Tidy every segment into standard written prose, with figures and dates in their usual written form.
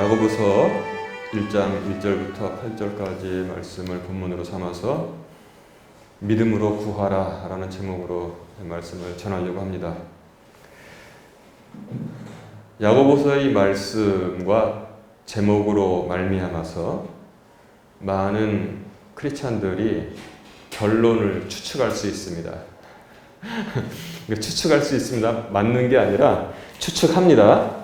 야고보서 1장 1절부터 8절까지의 말씀을 본문으로 삼아서 믿음으로 구하라 라는 제목으로 말씀을 전하려고 합니다. 야고보서의 말씀과 제목으로 말미암아서 많은 크리스찬들이 결론을 추측할 수 있습니다. 추측할 수 있습니다. 맞는 게 아니라 추측합니다.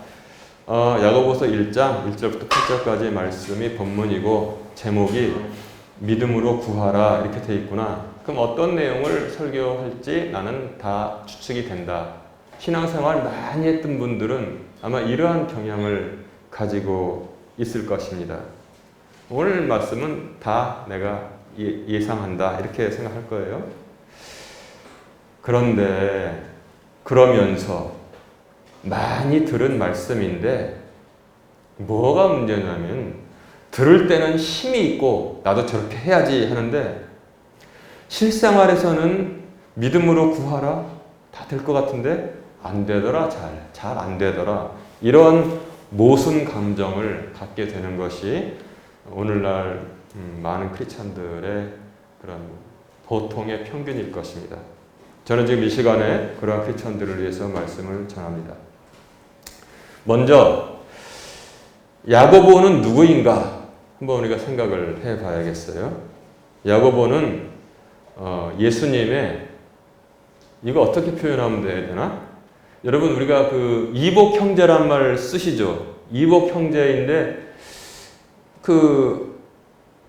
야고보서 1장 1절부터 8절까지의 말씀이 본문이고 제목이 믿음으로 구하라 이렇게 돼 있구나. 그럼 어떤 내용을 설교할지 나는 다 추측이 된다. 신앙생활 많이 했던 분들은 아마 이러한 경향을 가지고 있을 것입니다. 오늘 말씀은 다 내가 예상한다 이렇게 생각할 거예요. 그런데 그러면서 많이 들은 말씀인데 뭐가 문제냐면 들을 때는 힘이 있고 나도 저렇게 해야지 하는데 실생활에서는 믿음으로 구하라 다 될 것 같은데 안 되더라, 잘 안 되더라, 이런 모순 감정을 갖게 되는 것이 오늘날 많은 크리스찬들의 그런 보통의 평균일 것입니다. 저는 지금 이 시간에 그러한 크리스찬들을 위해서 말씀을 전합니다. 먼저 야고보는 누구인가 한번 우리가 생각을 해봐야겠어요. 야고보는 예수님의, 이거 어떻게 표현하면 되나? 여러분 우리가 그 이복 형제란 말 쓰시죠. 이복 형제인데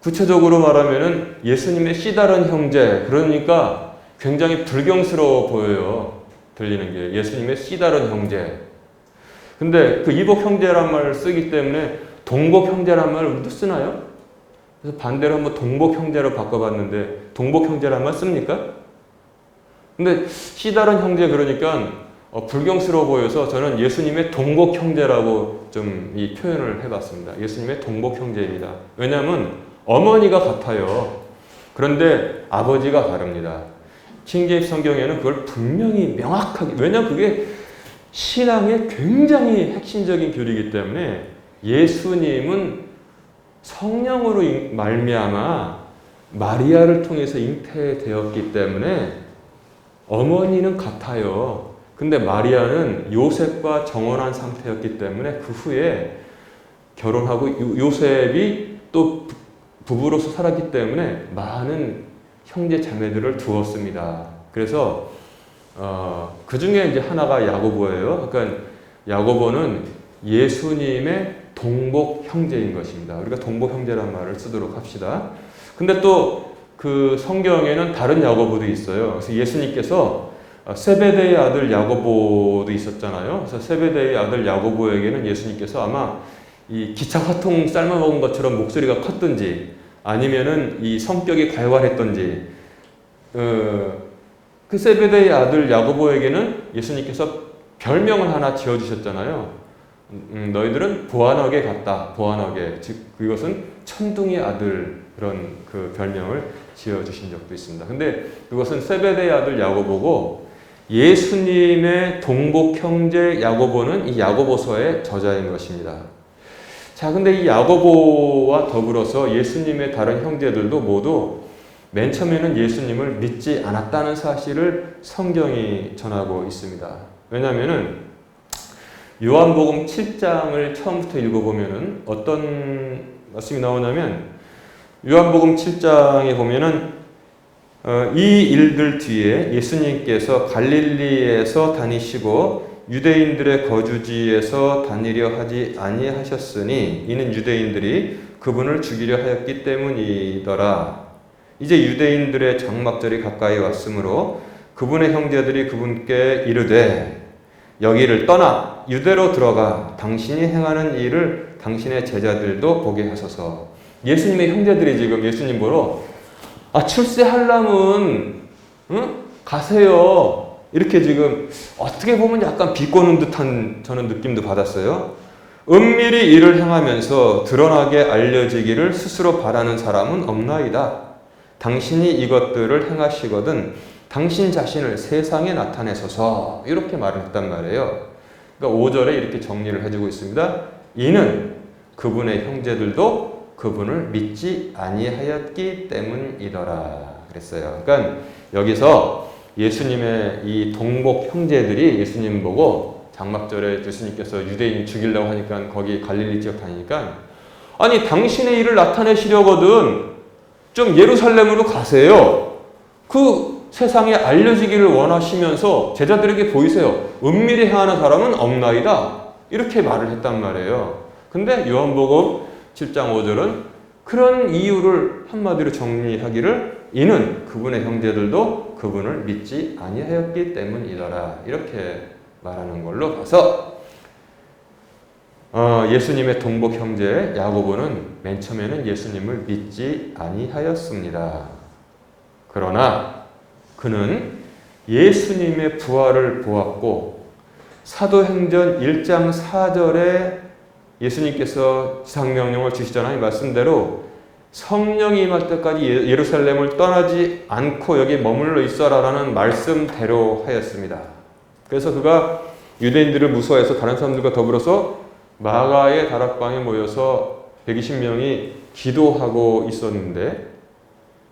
구체적으로 말하면은 예수님의 씨다른 형제, 그러니까 굉장히 불경스러워 보여요. 들리는 게 예수님의 씨다른 형제. 근데 그 이복 형제란 말을 쓰기 때문에 동복 형제란 말을 우리도 쓰나요? 그래서 반대로 한번 동복 형제로 바꿔봤는데 동복 형제란 말 씁니까? 근데 씨다른 형제 그러니까 불경스러워 보여서 저는 예수님의 동복 형제라고 좀 이 표현을 해봤습니다. 예수님의 동복 형제입니다. 왜냐하면 어머니가 같아요. 그런데 아버지가 다릅니다. 킹제임스 성경에는 그걸 분명히 명확하게, 왜냐하면 그게 신앙의 굉장히 핵심적인 교리이기 때문에 예수님은 성령으로 말미암아 마리아를 통해서 잉태되었기 때문에 어머니는 같아요. 근데 마리아는 요셉과 정혼한 상태였기 때문에 그 후에 결혼하고 요셉이 또 부부로서 살았기 때문에 많은 형제 자매들을 두었습니다. 그래서 그 중에 이제 하나가 야고보예요. 그러니까 야고보는 예수님의 동복 형제인 것입니다. 우리가 동복 형제란 말을 쓰도록 합시다. 근데 또 그 성경에는 다른 야고보도 있어요. 그래서 예수님께서 세베대의 아들 야고보도 있었잖아요. 그래서 세베대의 아들 야고보에게는 예수님께서 아마 이 기차 화통 삶아먹은 것처럼 목소리가 컸든지 아니면은 이 성격이 괄괄했던지 그 세베대의 아들 야고보에게는 예수님께서 별명을 하나 지어주셨잖아요. 너희들은 보아너게 같다. 보아너게. 즉 그것은 천둥의 아들, 그런 그 별명을 지어주신 적도 있습니다. 근데 그것은 세베대의 아들 야고보고 예수님의 동복 형제 야고보는 이 야고보서의 저자인 것입니다. 자, 근데 이 야고보와 더불어서 예수님의 다른 형제들도 모두 맨 처음에는 예수님을 믿지 않았다는 사실을 성경이 전하고 있습니다. 왜냐하면은 요한복음 7장을 처음부터 읽어보면은 어떤 말씀이 나오냐면 요한복음 7장에 보면은 이 일들 뒤에 예수님께서 갈릴리에서 다니시고 유대인들의 거주지에서 다니려 하지 아니하셨으니 이는 유대인들이 그분을 죽이려 하였기 때문이더라. 이제 유대인들의 장막절이 가까이 왔으므로 그분의 형제들이 그분께 이르되 여기를 떠나 유대로 들어가 당신이 행하는 일을 당신의 제자들도 보게 하소서. 예수님의 형제들이 지금 예수님 보러 출세하려면 가세요. 이렇게 지금 어떻게 보면 약간 비꼬는 듯한 저는 느낌도 받았어요. 은밀히 일을 행하면서 드러나게 알려지기를 스스로 바라는 사람은 없나이다. 당신이 이것들을 행하시거든 당신 자신을 세상에 나타내소서. 이렇게 말을 했단 말이에요. 그러니까 5절에 이렇게 정리를 해주고 있습니다. 이는 그분의 형제들도 그분을 믿지 아니하였기 때문이더라 그랬어요. 그러니까 여기서 예수님의 이 동복 형제들이 예수님 보고 장막절에 예수님께서 유대인 죽이려고 하니까 거기 갈릴리 지역 다니니까 아니 당신의 일을 나타내시려거든 좀 예루살렘으로 가세요. 그 세상에 알려지기를 원하시면서 제자들에게 보이세요. 은밀히 행하는 사람은 없나이다. 이렇게 말을 했단 말이에요. 근데 요한복음 7장 5절은 그런 이유를 한마디로 정리하기를 이는 그분의 형제들도 그분을 믿지 아니하였기 때문이더라. 이렇게 말하는 걸로 봐서 예수님의 동복 형제 야고보는 맨 처음에는 예수님을 믿지 아니하였습니다. 그러나 그는 예수님의 부활을 보았고 사도행전 1장 4절에 예수님께서 지상명령을 주시잖아요. 말씀대로 성령이 임할 때까지 예루살렘을 떠나지 않고 여기 머물러 있어라라는 말씀대로 하였습니다. 그래서 그가 유대인들을 무서워해서 다른 사람들과 더불어서 마가의 다락방에 모여서 120명이 기도하고 있었는데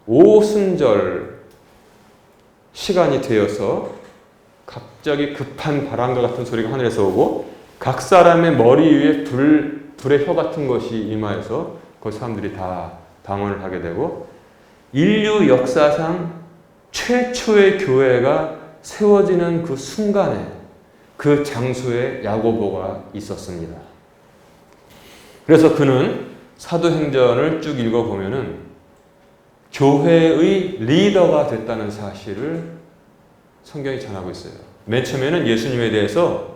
오순절 시간이 되어서 갑자기 급한 바람과 같은 소리가 하늘에서 오고 각 사람의 머리 위에 불의 혀 같은 것이 임하여서 그 사람들이 다 방언을 하게 되고 인류 역사상 최초의 교회가 세워지는 그 순간에 그 장소에 야고보가 있었습니다. 그래서 그는 사도행전을 쭉 읽어보면은 교회의 리더가 됐다는 사실을 성경이 전하고 있어요. 맨 처음에는 예수님에 대해서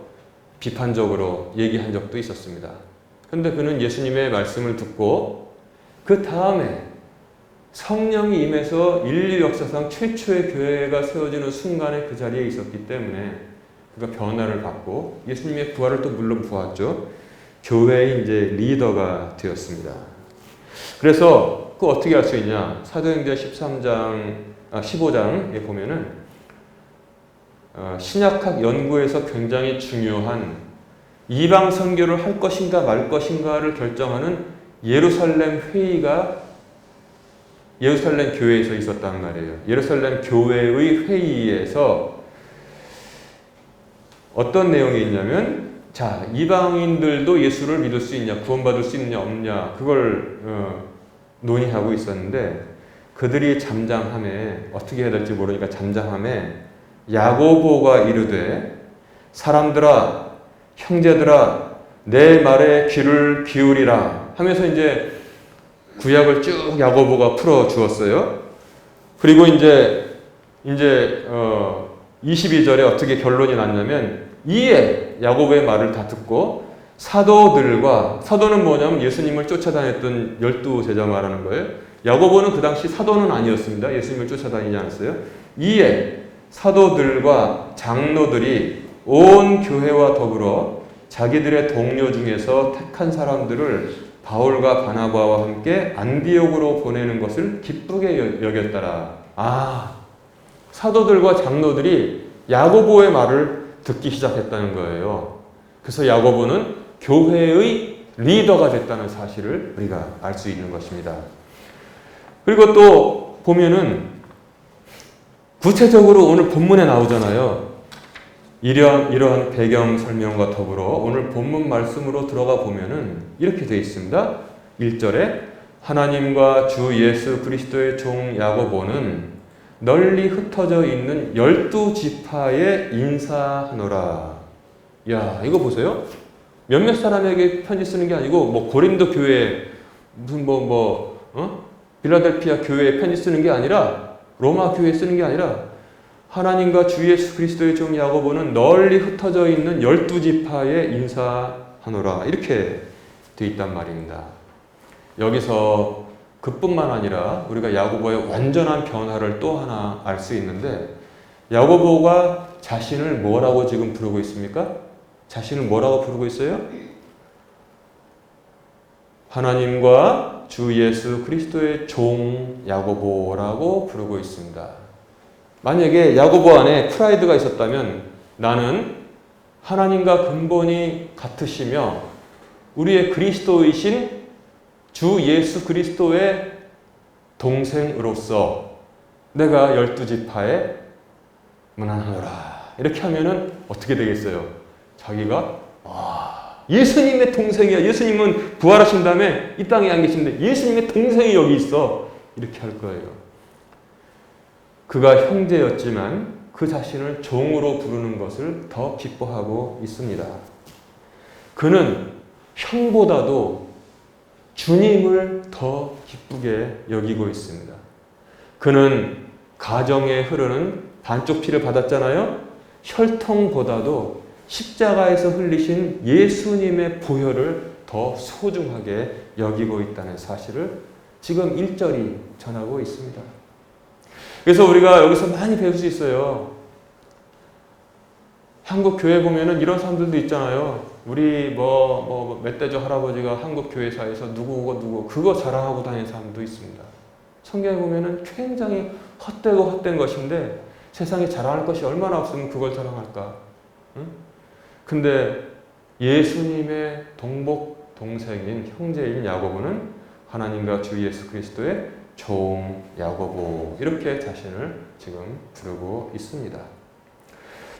비판적으로 얘기한 적도 있었습니다. 그런데 그는 예수님의 말씀을 듣고 그 다음에 성령이 임해서 인류 역사상 최초의 교회가 세워지는 순간에 그 자리에 있었기 때문에 그가 변화를 받고 예수님의 부활을 또 물론 보았죠. 교회의 이제 리더가 되었습니다. 그래서 그 어떻게 할 수 있냐? 사도행전 15장에 보면은 신약학 연구에서 굉장히 중요한 이방 선교를 할 것인가 말 것인가를 결정하는 예루살렘 회의가 예루살렘 교회에서 있었단 말이에요. 예루살렘 교회의 회의에서 어떤 내용이 있냐면 자, 이방인들도 예수를 믿을 수 있냐, 구원받을 수 있냐 없냐 그걸 논의하고 있었는데 그들이 잠잠함에 어떻게 해야 될지 모르니까 잠잠함에 야고보가 이르되 사람들아 형제들아 내 말에 귀를 기울이라 하면서 이제 구약을 쭉 야고보가 풀어 주었어요. 그리고 이제 22절에 어떻게 결론이 났냐면 이에 야고보의 말을 다 듣고 사도는 뭐냐면 예수님을 쫓아다녔던 12제자 말하는 거예요. 야고보는 그 당시 사도는 아니었습니다. 예수님을 쫓아다니지 않았어요. 이에 사도들과 장로들이 온 교회와 더불어 자기들의 동료 중에서 택한 사람들을 바울과 바나바와 함께 안디옥으로 보내는 것을 기쁘게 여겼더라. 사도들과 장로들이 야고보의 말을 듣기 시작했다는 거예요. 그래서 야고보는 교회의 리더가 됐다는 사실을 우리가 알 수 있는 것입니다. 그리고 또 보면은 구체적으로 오늘 본문에 나오잖아요. 이러한 배경 설명과 더불어 오늘 본문 말씀으로 들어가 보면은 이렇게 되어 있습니다. 1절에 하나님과 주 예수 그리스도의 종 야고보는 널리 흩어져 있는 12지파에 인사하노라. 야, 이거 보세요. 몇몇 사람에게 편지 쓰는 게 아니고 뭐 고린도 교회 무슨 빌라델피아 교회에 편지 쓰는 게 아니라 로마 교회에 쓰는 게 아니라 하나님과 주 예수 그리스도의 종 야고보는 널리 흩어져 있는 12지파에 인사하노라. 이렇게 되어 있단 말입니다. 여기서 그뿐만 아니라 우리가 야고보의 완전한 변화를 또 하나 알 수 있는데 야고보가 자신을 뭐라고 지금 부르고 있습니까? 자신을 뭐라고 부르고 있어요? 하나님과 주 예수 그리스도의 종 야고보라고 부르고 있습니다. 만약에 야고보 안에 프라이드가 있었다면 나는 하나님과 근본이 같으시며 우리의 그리스도이신 주 예수 그리스도의 동생으로서 내가 12지파에 문안하노라. 이렇게 하면은 어떻게 되겠어요? 자기가 예수님의 동생이야. 예수님은 부활하신 다음에 이 땅에 안 계신데 예수님의 동생이 여기 있어. 이렇게 할 거예요. 그가 형제였지만 그 자신을 종으로 부르는 것을 더 기뻐하고 있습니다. 그는 형보다도 주님을 더 기쁘게 여기고 있습니다. 그는 가정에 흐르는 반쪽 피를 받았잖아요. 혈통보다도 십자가에서 흘리신 예수님의 보혈을 더 소중하게 여기고 있다는 사실을 지금 1절이 전하고 있습니다. 그래서 우리가 여기서 많이 배울 수 있어요. 한국 교회 보면은 이런 사람들도 있잖아요. 우리 멧돼지 할아버지가 한국 교회사에서 누구 그거 자랑하고 다니는 사람도 있습니다. 성경에 보면은 굉장히 헛된 것인데 세상에 자랑할 것이 얼마나 없으면 그걸 자랑할까? 응? 근데 예수님의 동복 동생인 형제인 야고보는 하나님과 주 예수 그리스도의 종 야고보 이렇게 자신을 지금 부르고 있습니다.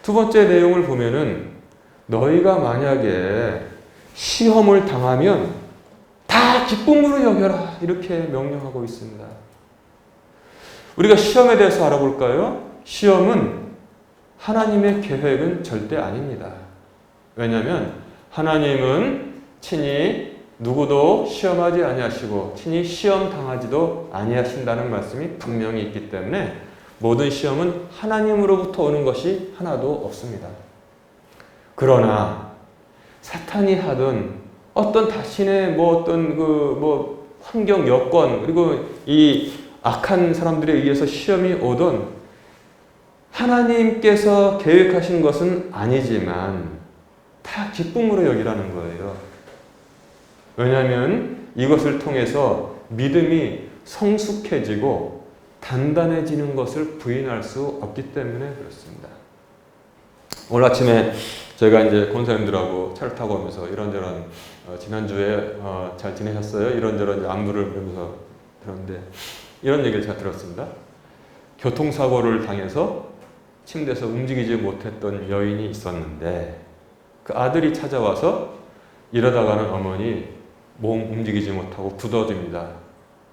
두 번째 내용을 보면은 너희가 만약에 시험을 당하면 다 기쁨으로 여겨라 이렇게 명령하고 있습니다. 우리가 시험에 대해서 알아볼까요? 시험은 하나님의 계획은 절대 아닙니다. 왜냐하면 하나님은 친히 누구도 시험하지 아니하시고 친히 시험 당하지도 아니하신다는 말씀이 분명히 있기 때문에 모든 시험은 하나님으로부터 오는 것이 하나도 없습니다. 그러나 사탄이 하든 어떤 자신의 환경 여건 그리고 이 악한 사람들에 의해서 시험이 오든 하나님께서 계획하신 것은 아니지만 다 기쁨으로 여기라는 거예요. 왜냐하면 이것을 통해서 믿음이 성숙해지고 단단해지는 것을 부인할 수 없기 때문에 그렇습니다. 오늘 아침에 제가 이제 권사님들하고 차를 타고 오면서 이런저런 지난주에 잘 지내셨어요? 이런저런 안부를 물으면서 들었는데 이런 얘기를 제가 들었습니다. 교통사고를 당해서 침대에서 움직이지 못했던 여인이 있었는데 그 아들이 찾아와서 이러다가는 어머니 몸 움직이지 못하고 굳어집니다.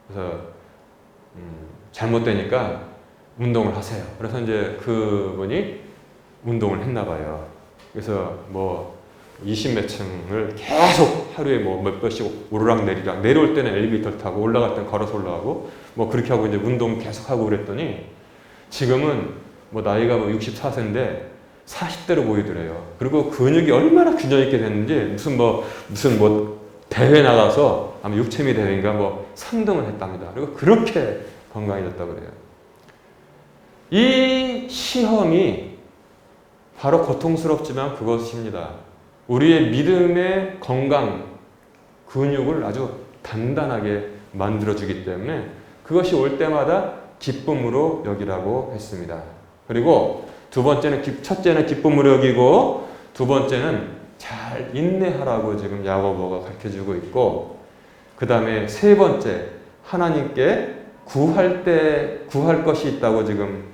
그래서 잘못되니까 운동을 하세요. 그래서 이제 그분이 운동을 했나 봐요. 그래서 20몇 층을 계속 하루에 몇 번씩 오르락내리락 내려올 때는 엘리베이터를 타고 올라갈 때는 걸어서 올라가고 그렇게 하고 이제 운동 계속 하고 그랬더니 지금은 나이가 64세인데 40대로 보이더래요. 그리고 근육이 얼마나 균형 있게 됐는지 무슨 대회 나가서 아마 육체미 대회인가 3등을 했답니다. 그리고 그렇게 건강해졌다고 그래요. 이 시험이 바로 고통스럽지만 그것입니다. 우리의 믿음의 건강, 근육을 아주 단단하게 만들어주기 때문에 그것이 올 때마다 기쁨으로 여기라고 했습니다. 그리고 첫째는 기쁨으로 여기고 두 번째는 잘 인내하라고 지금 야고보가 가르쳐주고 있고 그 다음에 세 번째 하나님께 구할 것이 있다고 지금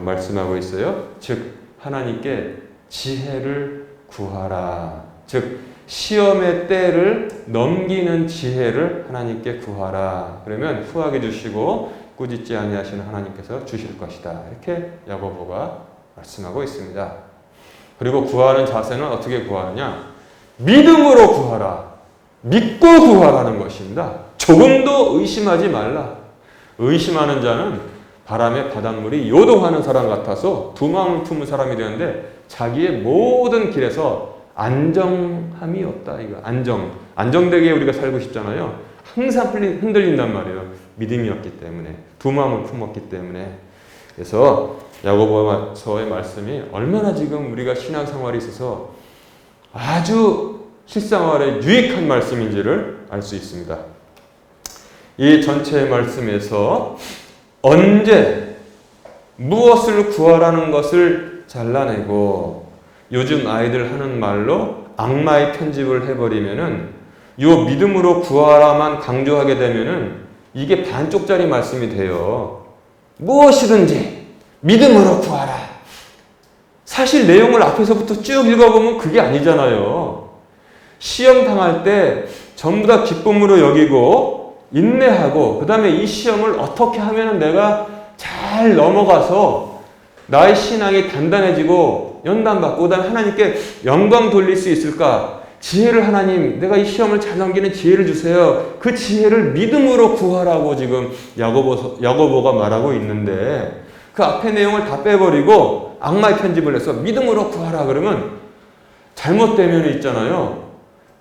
말씀하고 있어요. 즉 하나님께 지혜를 구하라. 즉 시험의 때를 넘기는 지혜를 하나님께 구하라. 그러면 후하게 주시고 꾸짖지 아니하시는 하나님께서 주실 것이다. 이렇게 야고보가 말씀하고 있습니다. 그리고 구하는 자세는 어떻게 구하느냐? 믿음으로 구하라. 믿고 구하라는 것입니다. 조금도 의심하지 말라. 의심하는 자는 바람에 바닷물이 요동하는 사람 같아서 두 마음을 품은 사람이 되는데 자기의 모든 길에서 안정함이 없다. 이거 안정되게 우리가 살고 싶잖아요. 항상 흔들린단 말이에요. 믿음이 없기 때문에 두 마음을 품었기 때문에. 그래서 야고보서의 말씀이 얼마나 지금 우리가 신앙생활에 있어서 아주 실생활에 유익한 말씀인지를 알 수 있습니다. 이 전체 말씀에서 언제 무엇을 구하라는 것을 잘라내고 요즘 아이들 하는 말로 악마의 편집을 해버리면은 요 믿음으로 구하라만 강조하게 되면은 이게 반쪽짜리 말씀이 돼요. 무엇이든지 믿음으로 구하라. 사실 내용을 앞에서부터 쭉 읽어보면 그게 아니잖아요. 시험 당할 때 전부 다 기쁨으로 여기고 인내하고 그 다음에 이 시험을 어떻게 하면 내가 잘 넘어가서 나의 신앙이 단단해지고 연단받고 그 다음에 하나님께 영광 돌릴 수 있을까? 지혜를 하나님, 내가 이 시험을 잘 넘기는 지혜를 주세요. 그 지혜를 믿음으로 구하라고 지금 야고보가 말하고 있는데 그 앞에 내용을 다 빼버리고 악마의 편집을 해서 믿음으로 구하라 그러면 잘못되면 있잖아요.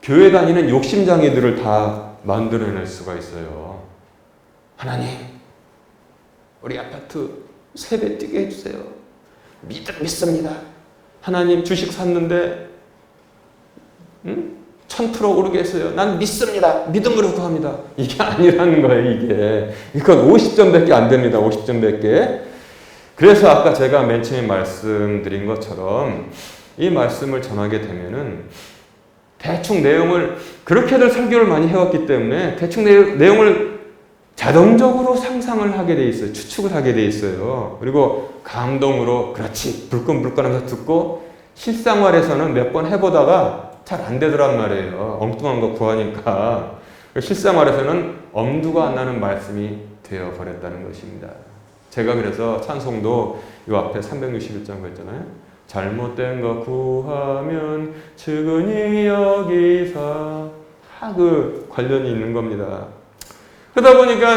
교회 다니는 욕심장애들을 다 만들어낼 수가 있어요. 하나님, 우리 아파트 세배 뛰게 해주세요. 믿습니다. 하나님 주식 샀는데 1000% 오르게 했어요. 난 믿습니다. 믿음으로 구합니다. 이게 아니라는 거예요, 이게. 이건 50점밖에 안 됩니다. 50점밖에. 그래서 아까 제가 맨 처음에 말씀드린 것처럼 이 말씀을 전하게 되면은 대충 내용을 그렇게들 설교를 많이 해왔기 때문에 대충 내용을 자동적으로 상상을 하게 돼 있어요. 추측을 하게 돼 있어요. 그리고 감동으로 그렇지 불끈불끈하면서 듣고 실생활에서는 몇 번 해보다가 잘 안 되더란 말이에요. 엉뚱한 거 구하니까. 실생활에서는 엄두가 안 나는 말씀이 되어버렸다는 것입니다. 제가 그래서 찬송도 이 앞에 361장 그랬잖아요. 잘못된 거 구하면 측은히 여기사 다 그 관련이 있는 겁니다. 그러다 보니까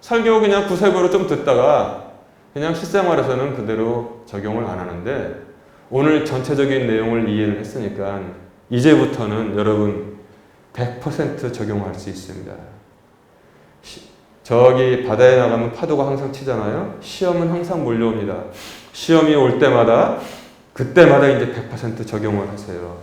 설교 그냥 구색으로 좀 듣다가 그냥 실생활에서는 그대로 적용을 안 하는데 오늘 전체적인 내용을 이해를 했으니까 이제부터는 여러분 100% 적용할 수 있습니다. 저기 바다에 나가면 파도가 항상 치잖아요. 시험은 항상 몰려옵니다. 시험이 올 때마다 그때마다 이제 100% 적용을 하세요.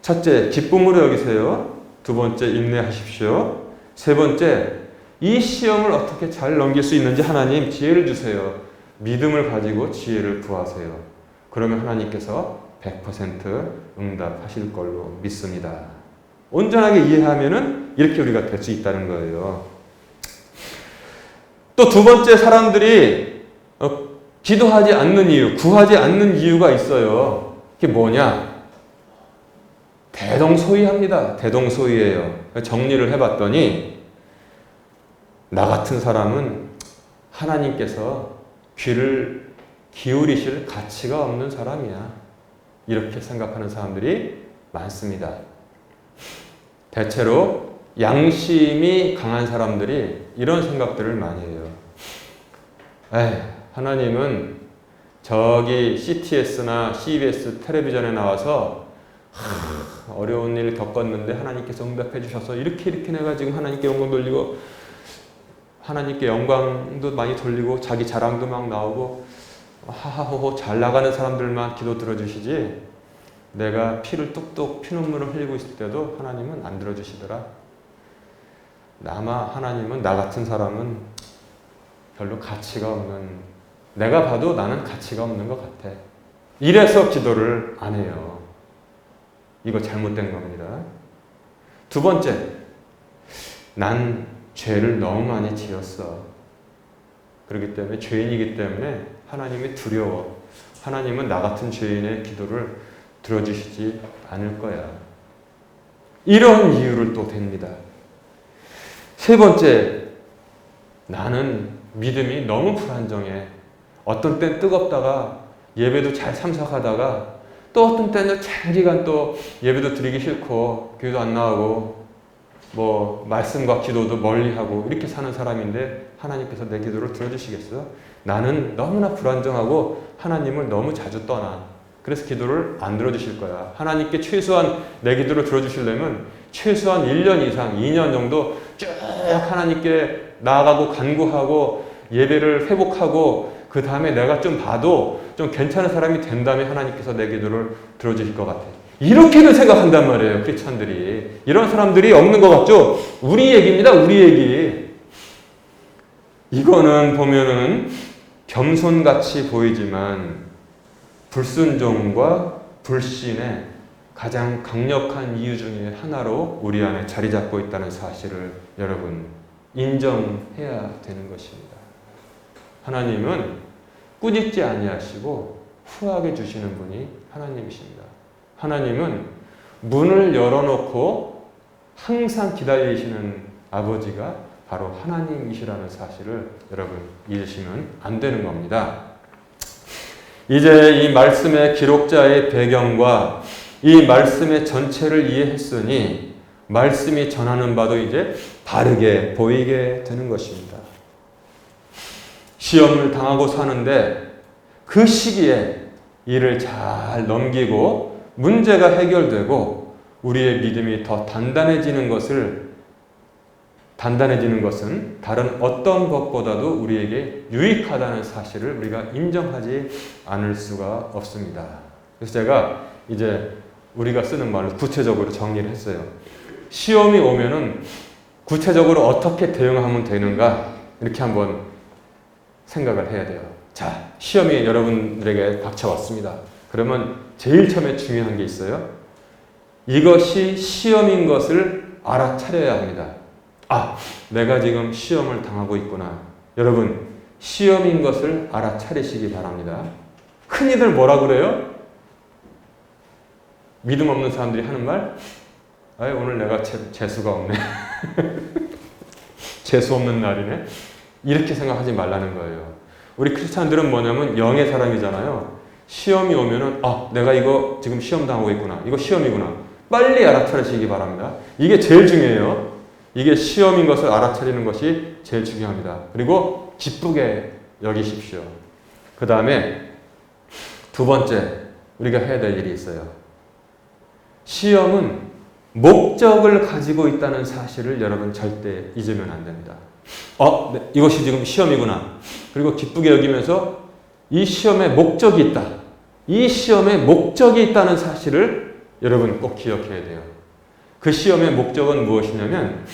첫째, 기쁨으로 여기세요. 두 번째, 인내하십시오. 세 번째, 이 시험을 어떻게 잘 넘길 수 있는지 하나님 지혜를 주세요. 믿음을 가지고 지혜를 구하세요. 그러면 하나님께서 100% 응답하실 걸로 믿습니다. 온전하게 이해하면은 이렇게 우리가 될 수 있다는 거예요. 또 두 번째 사람들이 기도하지 않는 이유, 구하지 않는 이유가 있어요. 그게 뭐냐? 대동소이합니다. 대동소이예요. 정리를 해봤더니 나 같은 사람은 하나님께서 귀를 기울이실 가치가 없는 사람이야. 이렇게 생각하는 사람들이 많습니다. 대체로 양심이 강한 사람들이 이런 생각들을 많이 해요. 하나님은 저기 CTS나 CBS 텔레비전에 나와서 어려운 일을 겪었는데 하나님께서 응답해 주셔서 이렇게 내가 지금 하나님께 영광 돌리고 하나님께 영광도 많이 돌리고 자기 자랑도 막 나오고 하하호호 잘 나가는 사람들만 기도 들어주시지 내가 피를 뚝뚝 피눈물을 흘리고 있을 때도 하나님은 안 들어주시더라. 아마 하나님은 나 같은 사람은 별로 가치가 없는, 내가 봐도 나는 가치가 없는 것 같아. 이래서 기도를 안 해요. 이거 잘못된 겁니다. 두 번째, 난 죄를 너무 많이 지었어. 그렇기 때문에 죄인이기 때문에 하나님이 두려워. 하나님은 나 같은 죄인의 기도를 들어주시지 않을 거야. 이런 이유를 또 댑니다. 세 번째, 나는 믿음이 너무 불안정해. 어떤 땐 뜨겁다가 예배도 잘 참석하다가 또 어떤 때는 장기간 또 예배도 드리기 싫고 교회도 안 나가고 뭐 말씀과 기도도 멀리하고 이렇게 사는 사람인데 하나님께서 내 기도를 들어주시겠어요? 나는 너무나 불안정하고 하나님을 너무 자주 떠나. 그래서 기도를 안 들어주실 거야. 하나님께 최소한 내 기도를 들어주시려면 최소한 1년 이상, 2년 정도 쭉 하나님께 나아가고 간구하고 예배를 회복하고 그 다음에 내가 좀 봐도 좀 괜찮은 사람이 된 다음에 하나님께서 내 기도를 들어주실 것 같아. 이렇게도 생각한단 말이에요. 크리스찬들이. 이런 사람들이 없는 것 같죠? 우리 얘기입니다. 우리 얘기. 이거는 보면은 겸손같이 보이지만 불순종과 불신의 가장 강력한 이유 중에 하나로 우리 안에 자리 잡고 있다는 사실을 여러분 인정해야 되는 것입니다. 하나님은 꾸짖지 아니하시고 후하게 주시는 분이 하나님이십니다. 하나님은 문을 열어놓고 항상 기다리시는 아버지가 바로 하나님이시라는 사실을 여러분 잊으시면 안 되는 겁니다. 이제 이 말씀의 기록자의 배경과 이 말씀의 전체를 이해했으니 말씀이 전하는 바도 이제 바르게 보이게 되는 것입니다. 시험을 당하고 사는데 그 시기에 이를 잘 넘기고 문제가 해결되고 우리의 믿음이 더 단단해지는 것은 다른 어떤 것보다도 우리에게 유익하다는 사실을 우리가 인정하지 않을 수가 없습니다. 그래서 제가 이제 우리가 쓰는 말로 구체적으로 정리를 했어요. 시험이 오면은 구체적으로 어떻게 대응하면 되는가 이렇게 한번 생각을 해야 돼요. 자, 시험이 여러분들에게 닥쳐왔습니다. 그러면 제일 처음에 중요한 게 있어요. 이것이 시험인 것을 알아차려야 합니다. 아, 내가 지금 시험을 당하고 있구나. 여러분, 시험인 것을 알아차리시기 바랍니다. 흔히들 뭐라 그래요? 믿음 없는 사람들이 하는 말? 아이, 오늘 내가 재수가 없네. 재수 없는 날이네. 이렇게 생각하지 말라는 거예요. 우리 크리스찬들은 뭐냐면 영의 사람이잖아요. 시험이 오면은 내가 이거 지금 시험 당하고 있구나. 이거 시험이구나. 빨리 알아차리시기 바랍니다. 이게 제일 중요해요. 이게 시험인 것을 알아차리는 것이 제일 중요합니다. 그리고 기쁘게 여기십시오. 그 다음에 두 번째 우리가 해야 될 일이 있어요. 시험은 목적을 가지고 있다는 사실을 여러분 절대 잊으면 안 됩니다. 네, 이것이 지금 시험이구나. 그리고 기쁘게 여기면서 이 시험에 목적이 있다. 이 시험에 목적이 있다는 사실을 여러분 꼭 기억해야 돼요. 그 시험의 목적은 무엇이냐면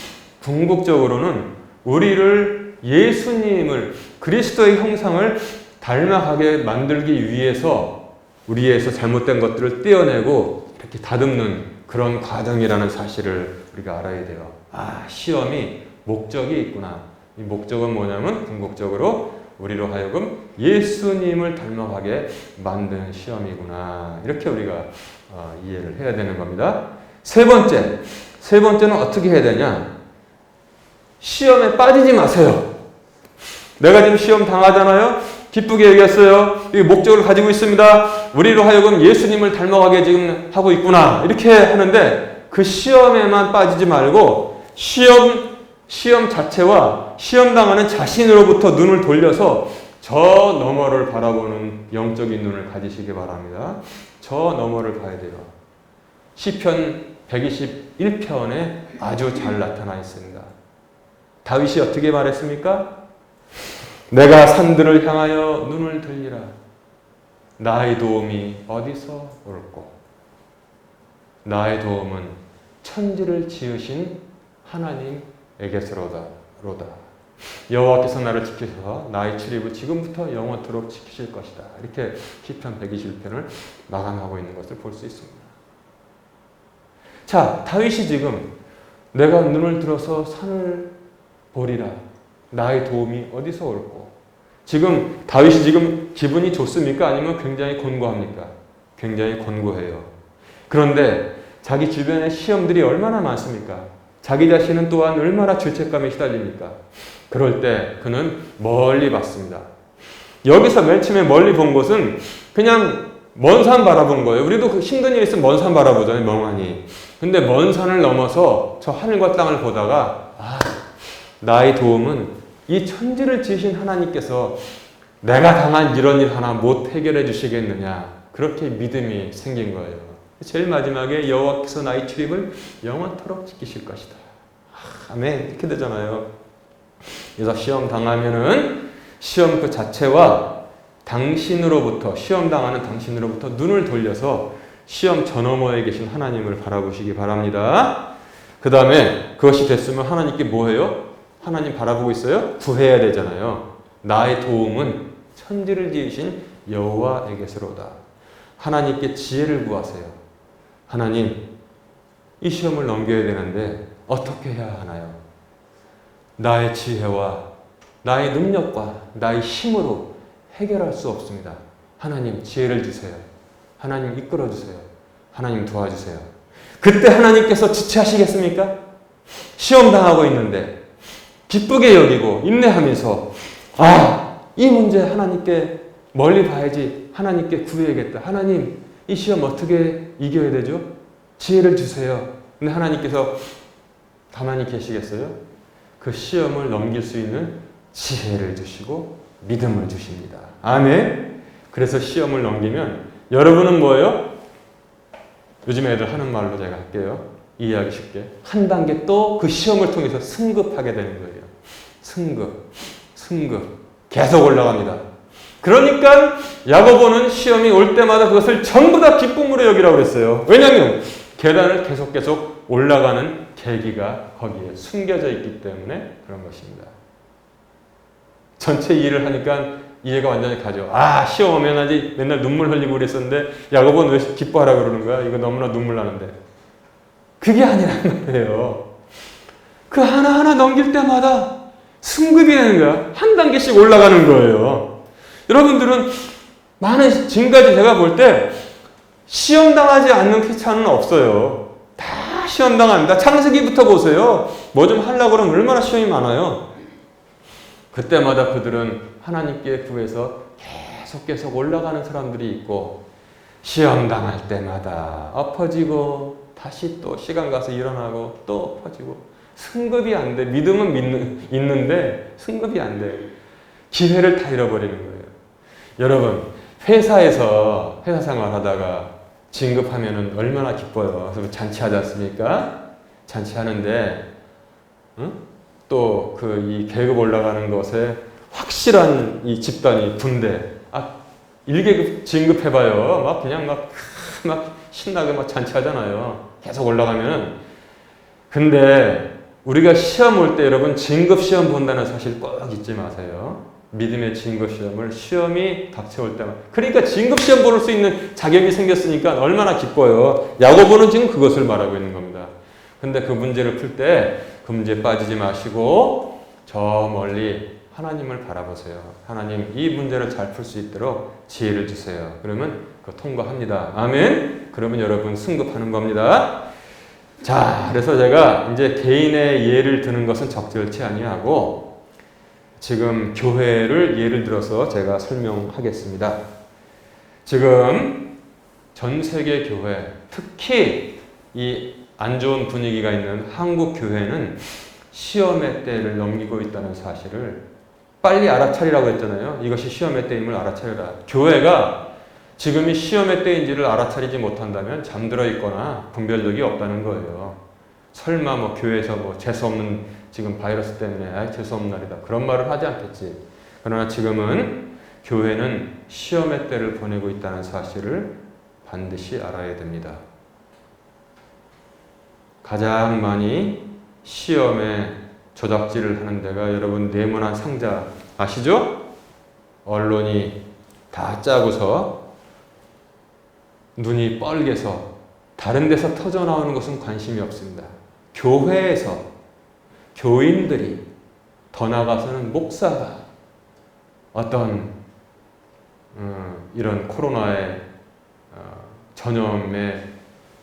궁극적으로는 우리를 예수님을 그리스도의 형상을 닮아가게 만들기 위해서 우리에서 잘못된 것들을 떼어내고 이렇게 다듬는 그런 과정이라는 사실을 우리가 알아야 돼요. 시험이 목적이 있구나. 이 목적은 뭐냐면 궁극적으로 우리로 하여금 예수님을 닮아가게 만드는 시험이구나. 이렇게 우리가 이해를 해야 되는 겁니다. 세 번째는 어떻게 해야 되냐? 시험에 빠지지 마세요. 내가 지금 시험 당하잖아요. 기쁘게 여겼어요. 이 목적을 가지고 있습니다. 우리로 하여금 예수님을 닮아가게 지금 하고 있구나. 이렇게 하는데 그 시험에만 빠지지 말고 시험 자체와 시험 당하는 자신으로부터 눈을 돌려서 저 너머를 바라보는 영적인 눈을 가지시기 바랍니다. 저 너머를 봐야 돼요. 시편 121편에 아주 잘 나타나 있습니다. 다윗이 어떻게 말했습니까? 내가 산들을 향하여 눈을 들리라. 나의 도움이 어디서 올꼬? 나의 도움은 천지를 지으신 하나님에게서로다. 여호와께서 나를 지키셔서 나의 출입을 지금부터 영원토록 지키실 것이다. 이렇게 시편 121편을 마감하고 있는 것을 볼 수 있습니다. 자, 다윗이 지금 내가 눈을 들어서 산을 보리라. 나의 도움이 어디서 올꼬? 지금 다윗이 지금 기분이 좋습니까? 아니면 굉장히 곤고합니까? 굉장히 곤고해요. 그런데 자기 주변에 시험들이 얼마나 많습니까? 자기 자신은 또한 얼마나 죄책감에 시달립니까? 그럴 때 그는 멀리 봤습니다. 여기서 맨 처음에 멀리 본 것은 그냥 먼 산 바라본 거예요. 우리도 힘든 일 있으면 먼 산 바라보잖아요. 멍하니. 근데 먼 산을 넘어서 저 하늘과 땅을 보다가 나의 도움은 이 천지를 지으신 하나님께서 내가 당한 이런 일 하나 못 해결해 주시겠느냐. 그렇게 믿음이 생긴 거예요. 제일 마지막에 여호와께서 나의 출입을 영원토록 지키실 것이다. 아멘. 이렇게 되잖아요. 그래서 시험 당하면은 시험 그 자체와 당신으로부터 시험 당하는 당신으로부터 눈을 돌려서 시험 저 너머에 계신 하나님을 바라보시기 바랍니다. 그 다음에 그것이 됐으면 하나님께 뭐 해요? 하나님 바라보고 있어요? 구해야 되잖아요. 나의 도움은 천지를 지으신 여호와에게서로다. 하나님께 지혜를 구하세요. 하나님, 이 시험을 넘겨야 되는데 어떻게 해야 하나요? 나의 지혜와 나의 능력과 나의 힘으로 해결할 수 없습니다. 하나님, 지혜를 주세요. 하나님, 이끌어 주세요. 하나님, 도와주세요. 그때 하나님께서 지체하시겠습니까? 시험 당하고 있는데 기쁘게 여기고 인내하면서 이 문제 하나님께 멀리 봐야지, 하나님께 구해야겠다. 하나님, 이 시험 어떻게 이겨야 되죠? 지혜를 주세요. 근데 하나님께서 가만히 계시겠어요? 그 시험을 넘길 수 있는 지혜를 주시고 믿음을 주십니다. 아멘. 그래서 시험을 넘기면 여러분은 뭐예요? 요즘 애들 하는 말로 제가 할게요. 이해하기 쉽게. 한 단계 또 그 시험을 통해서 승급하게 되는 거예요. 승급. 계속 올라갑니다. 그러니까 야고보는 시험이 올 때마다 그것을 전부 다 기쁨으로 여기라고 그랬어요. 왜냐하면 계단을 계속 올라가는 계기가 거기에 숨겨져 있기 때문에 그런 것입니다. 전체 이해를 하니까 이해가 완전히 가죠. 시험 오면 아직 맨날 눈물 흘리고 그랬었는데 야고보는 왜 기뻐하라 그러는 거야? 이거 너무나 눈물 나는데. 그게 아니란 말이에요. 그 하나하나 넘길 때마다 승급이 되는 거야. 한 단계씩 올라가는 거예요. 여러분들은 많은, 지금까지 제가 볼 때 시험 당하지 않는 크리스찬은 없어요. 다 시험 당합니다. 창세기부터 보세요. 뭐 좀 하려고 그러면 얼마나 시험이 많아요. 그때마다 그들은 하나님께 구해서 계속 올라가는 사람들이 있고, 시험 당할 때마다 엎어지고 다시 또 시간 가서 일어나고 또 엎어지고, 승급이 안 돼. 믿음은 있는데 승급이 안 돼. 기회를 다 잃어버리는 거예요. 여러분, 회사에서 회사 생활하다가 진급하면은 얼마나 기뻐요. 그래서 잔치하지 않습니까? 잔치하는데 또 그 이 계급 올라가는 것에 확실한 이 집단이 군대 1계급 진급해봐요. 막 신나게 막 잔치하잖아요. 계속 올라가면은. 근데 우리가 시험 올 때 여러분 진급 시험 본다는 사실 꼭 잊지 마세요. 믿음의 진급 시험을 시험이 닥쳐올 때만. 그러니까 진급 시험 볼 수 있는 자격이 생겼으니까 얼마나 기뻐요. 야고보는 지금 그것을 말하고 있는 겁니다. 근데 그 문제를 풀 때 그 문제에 빠지지 마시고 저 멀리 하나님을 바라보세요. 하나님, 이 문제를 잘 풀 수 있도록 지혜를 주세요. 그러면 그거 통과합니다. 아멘. 그러면 여러분 승급하는 겁니다. 자, 그래서 제가 이제 개인의 예를 드는 것은 적절치 아니하고 지금 교회를 예를 들어서 제가 설명하겠습니다. 지금 전 세계 교회, 특히 이 안 좋은 분위기가 있는 한국 교회는 시험의 때를 넘기고 있다는 사실을 빨리 알아차리라고 했잖아요. 이것이 시험의 때임을 알아차려라. 교회가 지금이 시험의 때인지를 알아차리지 못한다면 잠들어 있거나 분별력이 없다는 거예요. 설마 뭐 교회에서 뭐 재수없는 지금 바이러스 때문에 재수없는 날이다. 그런 말을 하지 않겠지. 그러나 지금은 교회는 시험의 때를 보내고 있다는 사실을 반드시 알아야 됩니다. 가장 많이 시험에 조작질을 하는 데가 여러분 네모난 상자 아시죠? 언론이 다 짜고서 눈이 뻘개서 다른 데서 터져 나오는 것은 관심이 없습니다. 교회에서 교인들이, 더 나아가서는 목사가 어떤 이런 코로나의 전염에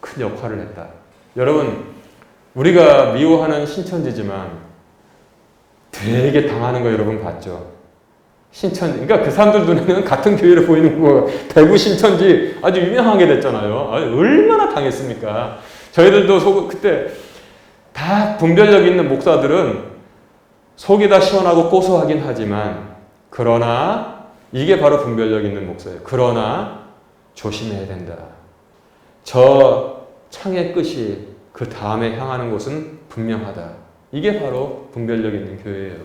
큰 역할을 했다. 여러분, 우리가 미워하는 신천지지만 되게 당하는 거 여러분 봤죠? 신천지, 그러니까 그 사람들 눈에는 같은 교회로 보이는 거, 대구 신천지 아주 유명하게 됐잖아요. 얼마나 당했습니까? 저희들도 그때 다 분별력 있는 목사들은 속이 다 시원하고 고소하긴 하지만, 그러나 이게 바로 분별력 있는 목사예요. 그러나 조심해야 된다. 저 창의 끝이 그 다음에 향하는 곳은 분명하다. 이게 바로 분별력 있는 교회예요.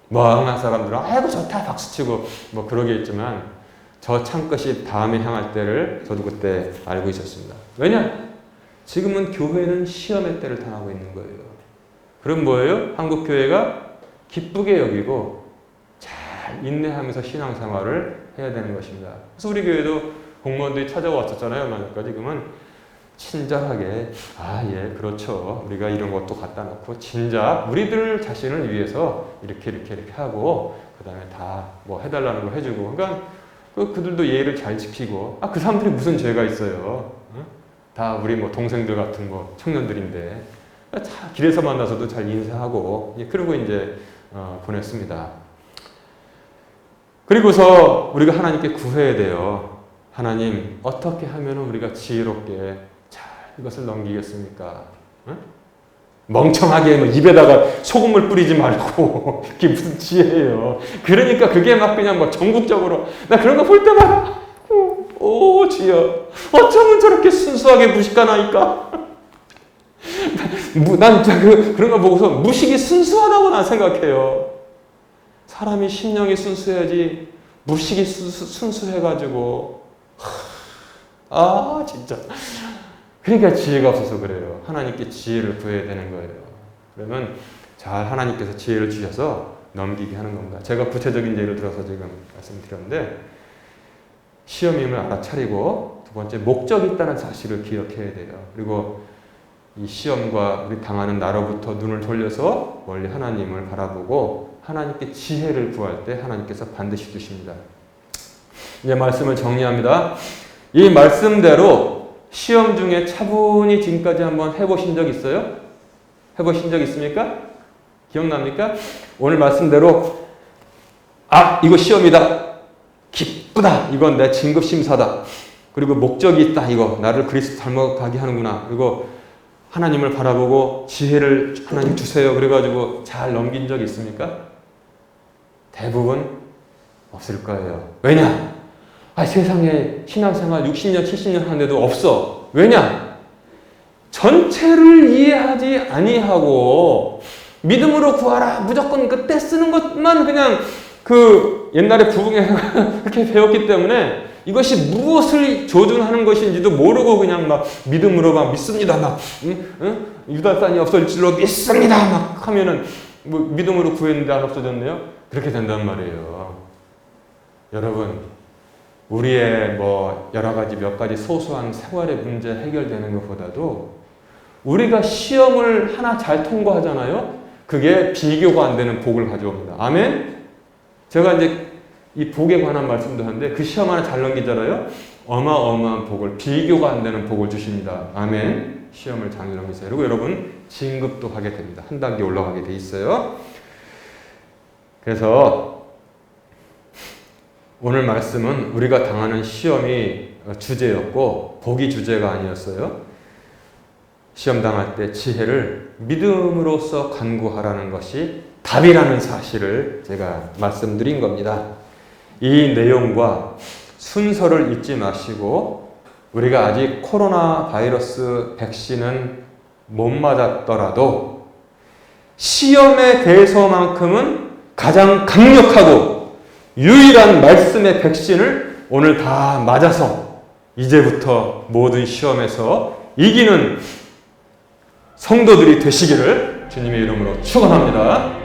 멍한 사람들은 아이고 좋다 박수치고 뭐 그러겠지만 저 창끝이 다음에 향할 때를 저도 그때 알고 있었습니다. 왜냐? 지금은 교회는 시험의 때를 당하고 있는 거예요. 그럼 뭐예요? 한국 교회가 기쁘게 여기고 잘 인내하면서 신앙생활을 해야 되는 것입니다. 그래서 우리 교회도 공무원들이 찾아왔었잖아요. 얼마 전까지. 지금은 친절하게 예, 그렇죠. 우리가 이런 것도 갖다 놓고 진작 우리들 자신을 위해서 이렇게 하고 그 다음에 다 뭐 해달라는 거 해주고 그러니까 그들도 예의를 잘 지키고 그 사람들이 무슨 죄가 있어요. 다 우리 뭐 동생들 같은 뭐 청년들인데 길에서 만나서도 잘 인사하고 그러고 이제 보냈습니다. 그리고서 우리가 하나님께 구해야 돼요. 하나님 어떻게 하면 우리가 지혜롭게 잘 이것을 넘기겠습니까? 멍청하게 입에다가 소금을 뿌리지 말고 그게 무슨 지혜예요. 그러니까 그게 막 그냥 막 전국적으로 나 그런 거 볼 때마다 오 주여 어쩌면 저렇게 순수하게 무식하나이까. 난 진짜 그런 거 보고서 무식이 순수하다고 난 생각해요. 사람이 심령이 순수해야지 무식이 순수해가지고 진짜 그러니까 지혜가 없어서 그래요. 하나님께 지혜를 구해야 되는 거예요. 그러면 잘 하나님께서 지혜를 주셔서 넘기게 하는 겁니다. 제가 구체적인 예를 들어서 지금 말씀드렸는데 시험임을 알아차리고 두 번째 목적이 있다는 사실을 기억해야 돼요. 그리고 이 시험과 우리 당하는 나로부터 눈을 돌려서 멀리 하나님을 바라보고 하나님께 지혜를 구할 때 하나님께서 반드시 주십니다. 이제 말씀을 정리합니다. 이 말씀대로 시험 중에 차분히 지금까지 한번 해보신 적 있어요? 해보신 적 있습니까? 기억납니까? 오늘 말씀대로 이거 시험이다. 기쁘다. 이건 내 진급심사다. 그리고 목적이 있다. 이거 나를 그리스도 닮아가게 하는구나. 그리고 하나님을 바라보고 지혜를 하나님 주세요. 그래가지고 잘 넘긴 적 있습니까? 대부분 없을 거예요. 왜냐? 세상에 신앙생활 60년, 70년 하는데도 없어. 왜냐? 전체를 이해하지 아니하고 믿음으로 구하라. 무조건 그때 쓰는 것만 그냥 옛날에 부흥에 그렇게 배웠기 때문에 이것이 무엇을 조준하는 것인지도 모르고 그냥 막 믿음으로 막 믿습니다. 막 유다산이 없어질 줄로 믿습니다. 막 하면은 뭐 믿음으로 구했는데 안 없어졌네요. 그렇게 된단 말이에요. 여러분, 우리의 뭐 여러 가지 몇 가지 소소한 생활의 문제 해결되는 것보다도 우리가 시험을 하나 잘 통과하잖아요. 그게 비교가 안 되는 복을 가져옵니다. 아멘? 제가 이제 이 복에 관한 말씀도 하는데 그 시험 하나 잘 넘기잖아요. 어마어마한 복을, 비교가 안 되는 복을 주십니다. 아멘. 시험을 잘 넘기세요. 그리고 여러분 진급도 하게 됩니다. 한 단계 올라가게 돼 있어요. 그래서 오늘 말씀은 우리가 당하는 시험이 주제였고 복이 주제가 아니었어요. 시험 당할 때 지혜를 믿음으로써 간구하라는 것이 답이라는 사실을 제가 말씀드린 겁니다. 이 내용과 순서를 잊지 마시고 우리가 아직 코로나 바이러스 백신은 못 맞았더라도 시험에 대해서만큼은 가장 강력하고 유일한 말씀의 백신을 오늘 다 맞아서 이제부터 모든 시험에서 이기는 성도들이 되시기를 주님의 이름으로 축원합니다.